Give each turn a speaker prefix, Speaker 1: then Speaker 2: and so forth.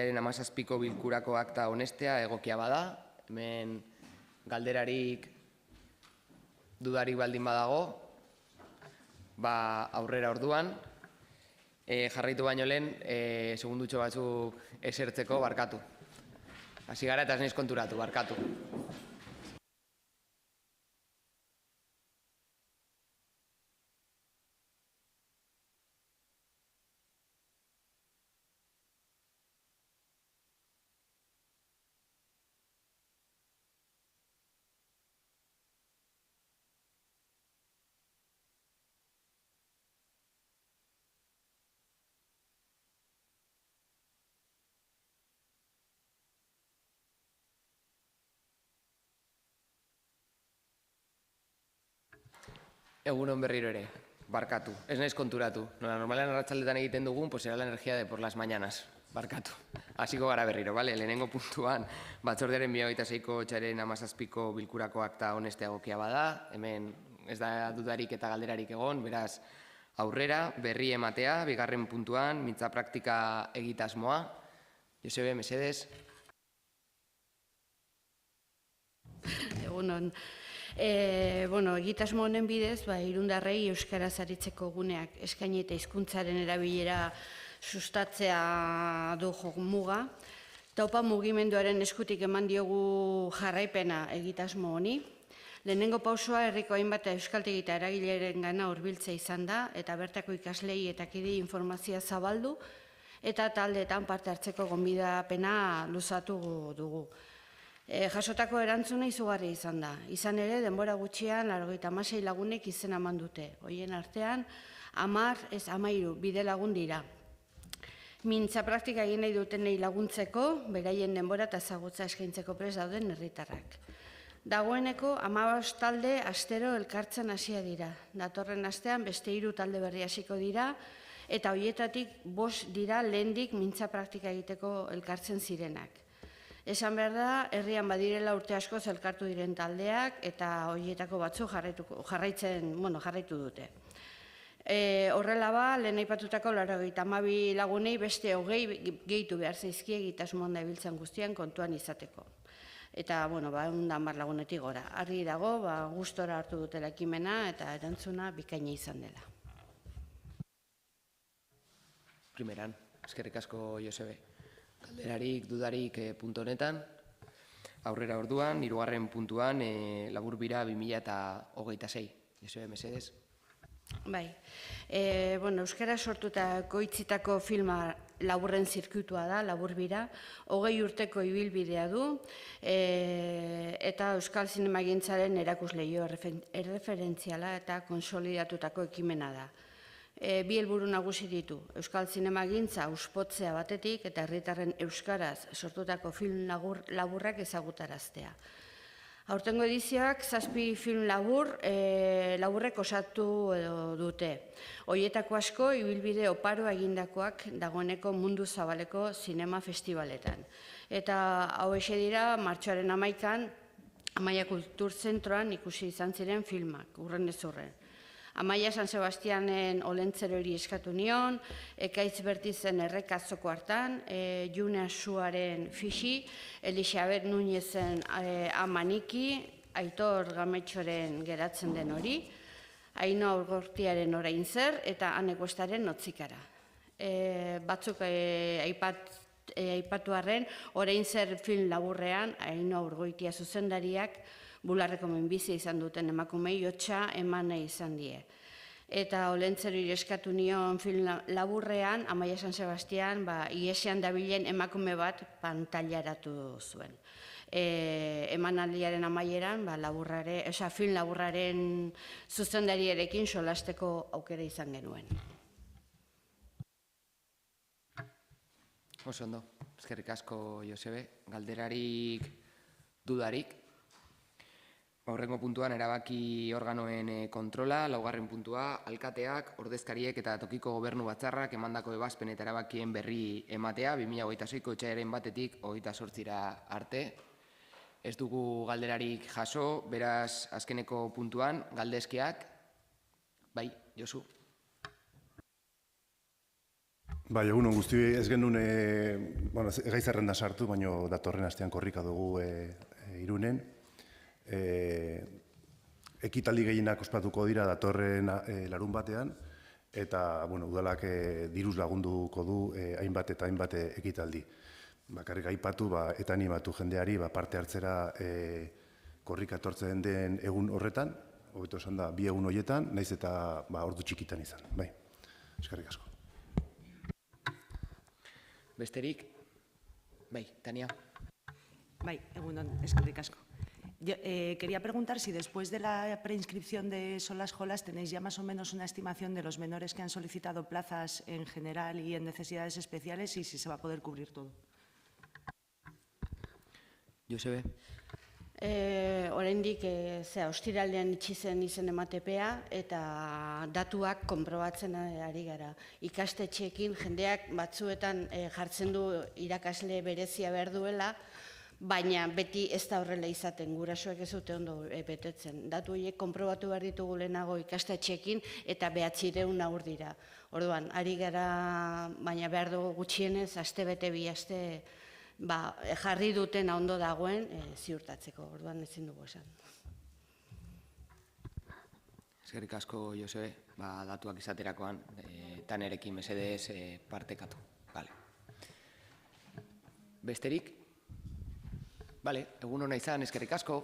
Speaker 1: 17ko bilkurako akta onestea egokia bada, hemen galderarik dudarik baldin badago, aurrera orduan, jarraitu baino lehen, segundutxo batzuk esertzeko barkatu. Hasi gara eta ez naiz konturatu, barkatu. Egunon berriro ere, barkatu. Ez naiz konturatu. Normalean arratsaldetan egiten dugun, pues era la energía de por las mañanas. Barkatu. Hasiko gara berriro, bale? Lehenengo puntuan, batzordearen 2026ko otsailaren 17ko bilkurako akta onestea egokia bada. Hemen ez da dudarik eta galderarik egon, beraz aurrera, berri ematea, bigarren puntuan, mintza praktika egitasmoa. Josebe, mesedez.
Speaker 2: Egunon. Egitasmo honen bidez, irundarrei euskaraz aritzeko guneak eskaini eta hizkuntzaren erabilera sustatzea du muga. Taupa mugimenduaren eskutik eman diogu jarraipena egitasmo honi. Lehenengo pausoa herriko hainbat euskaltegi eta eragileren gana hurbiltzea izan da, eta bertako ikaslei eta kide informazioa zabaldu, eta taldeetan parte hartzeko gonbidapena luzatu dugu. Jasotako erantzuna izugarri izan da. Izan ere, denbora gutxian, 96 lagunek izena eman dute. Horien artean, 13 bide lagun dira. Mintza praktika egin nahi dutenei laguntzeko, beraien denbora eta ezagutza eskaintzeko prest dauden herritarrak. Dagoeneko, 15 talde astero elkartzen hasia dira. Datorren astean, beste 3 talde berri hasiko dira, eta horietatik 5 dira lehendik mintza praktika egiteko elkartzen zirenak. Esan behar da, herrian badirela urte askoz elkartu diren taldeak eta horietako batzuk jarraitu dute. Horrela lehen aipatutako 92 lagunei beste 20 gehitu behar zaizkie egitasmo honda ibiltzen guztian kontuan izateko. Eta, 110 lagunetik gora. Argi dago, gustora hartu dutela ekimena eta erantzuna bikaina izan dela.
Speaker 1: Primeran, eskerrik asko Josebe. Galderarik, dudarik puntu honetan, aurrera orduan, 3. puntuan, laburbira 2026. Josebe, mesedez.
Speaker 2: Bai, euskara sortu eta koitzitako filma laburren zirkuitua da, laburbira, 20 urteko ibilbidea du, eta euskal zinemagintzaren erakusleio erreferentziala eta konsolidatutako ekimena da. Bi helburu nagusi ditu, euskal zinemagintza auspotzea batetik eta herritarren euskaraz sortutako film laburrak ezagutaraztea. Aurtengo edizioak 7 film laburrek osatu dute. Horietako asko ibilbide oparo egindakoak dagoeneko mundu zabaleko zinema festivaletan. Eta hau dira, martxoaren 11an, Amaia Kultur Zentroan ikusi izan ziren filmak, urren ez urren. Amaia San Sebastianen Olentzerori eskatu nion, Ekaitz Bertizen Errekazoko hartan, June Asuaren Fixi, Elisabet Nuñezen Amaniki, Aitor Gametxoren Geratzen den hori, Aino Aurgortiaren Orain zer, eta Anekuestaren Notzikara. Batzuk aipatu arren, Orain zer film laburrean, Aino Aurgoitia zuzendariak, bularreko minbizia izan duten emakumei hotsa eman nahi izan die. Eta Olentzerori eskatu nion film laburrean, Amaia San Sebastian, ihesean dabilen emakume bat pantailaratu zuen. Emanaldiaren amaieran, film laburraren zuzendariarekin solasteko aukera izan genuen.
Speaker 1: Oso ondo, eskerrik asko Josebe. Galderarik, dudarik. Aurrengo puntuan erabaki organoen kontrola, 4. puntua, alkateak, ordezkariek eta tokiko gobernu batzarrak emandako ebazpen eta erabakien berri ematea, 2026ko otsailaren 1-tik 28ra arte. Ez dugu galderarik jaso, beraz azkeneko puntuan, galdezkeak, bai, Josu.
Speaker 3: Bai, egunon guztioi ez genuen gai zerrenda sartu, baina datorren astean korrika dugu Irunen. Ekitaldi gehienak ospatuko dira datorren larun batean, eta udalak diruz lagunduko du hainbat eta hainbat ekitaldi. Bakarrik aipatu eta animatu jendeari parte hartzera korrika etortzen den egun horretan, hobeto esan da, 2 egun horietan, naiz eta ordu txikitan izan. Bai, eskerrik asko.
Speaker 1: Besterik? Bai, Tania.
Speaker 4: Bai, egunon, eskerrik asko. Quería preguntar si después de la preinscripción de Solas Jolas tenéis ya más o menos una estimación de los menores que han solicitado plazas en general y en necesidades especiales y si se va a poder cubrir todo.
Speaker 1: Josebe?
Speaker 2: Oraindik ostiralean itxi zen izen ematepea eta datuak konprobatzen ari gara. Ikastetxeekin jendeak batzuetan jartzen du irakasle berezia behar duela, baina beti ez da horrela izaten, gurasoek ez dute ondo betetzen. Datu horiek konprobatu behar ditugu lehenago ikastetxeekin eta 900 aur dira. Orduan, ari gara, baina behar dugu gutxienez, aste bete 2 aste jarri duten ondo dagoen ziurtatzeko, orduan ezin dugu esan.
Speaker 1: Eskerrik asko, Josebe, datuak izaterakoan, eta nerekin mesedez partekatu. Besterik? Egun hona izan, eskerrik asko.